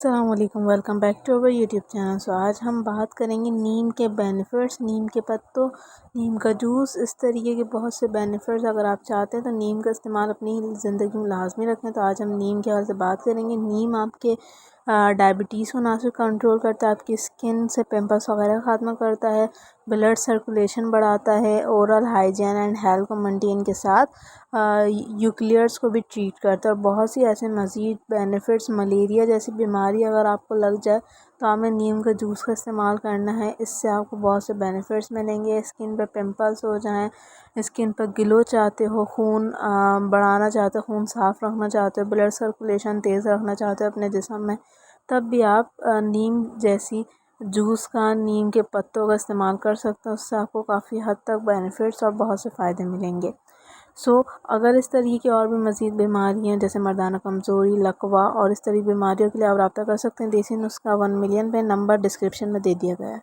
अस्सलामुअलैकुम, welcome back to our YouTube channel. So आज हम बात करेंगे नीम के बेनिफिट्स, नीम के पत्तों, नीम का जूस, इस तरीके के बहुत से बेनिफिट्स। अगर आप चाहते हैं तो नीम का इस्तेमाल अपनी ज़िंदगी में लाजमी रखें। तो आज हम नीम के हवाले से बात करेंगे। नीम आपके डायबिटीज़ को ना सिर्फ कंट्रोल करता है, आपकी स्किन से पिंपल्स वगैरह ख़त्म करता है, ब्लड सर्कुलेशन बढ़ाता है, ओरल हाइजीन एंड हेल्थ को मेंटेन के साथ यूक्लियर्स को भी ट्रीट करता है और बहुत सी ऐसे मज़ीद बेनिफिट्स। मलेरिया जैसी बीमारी अगर आपको लग जाए तो हमें नीम का जूस का इस्तेमाल करना है, इससे आपको बहुत से बेनिफिट्स मिलेंगे। स्किन पर पिंपल्स हो जाएं, स्किन पर ग्लो चाहते हो, खून बढ़ाना चाहते हो, खून साफ़ रखना चाहते हो, ब्लड सर्कुलेशन तेज़ रखना चाहते हो अपने जिस्म में, तब भी आप नीम जैसी जूस का, नीम के पत्तों का इस्तेमाल कर सकते हो। उससे आपको काफ़ी हद तक बेनिफिट्स और बहुत से फ़ायदे मिलेंगे। अगर इस तरीके की और भी मज़ीद बीमारियाँ जैसे मर्दाना कमज़ोरी, लकवा और इस तरह की बीमारियों के लिए आप रब्ता कर सकते हैं देसी नुस्खा 1 मिलियन पे। नंबर डिस्क्रिप्शन में दे दिया गया है।